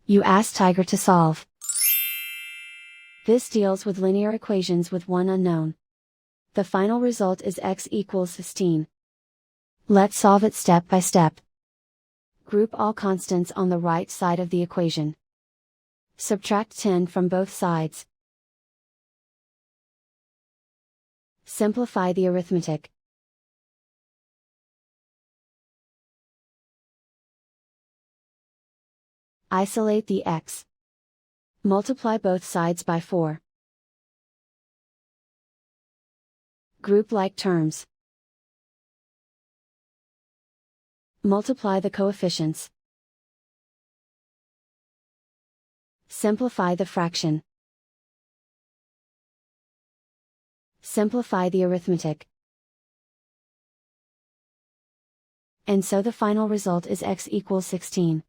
You ask Tiger to solve. This deals with linear equations with one unknown. The final result is x equals 16. Let's solve it step by step. Group all constants on the right side of the equation. Subtract 10 from both sides. Simplify the arithmetic. Isolate the x. Multiply both sides by 4. Group like terms. Multiply the coefficients. Simplify the fraction. Simplify the arithmetic. And so the final result is x equals 16.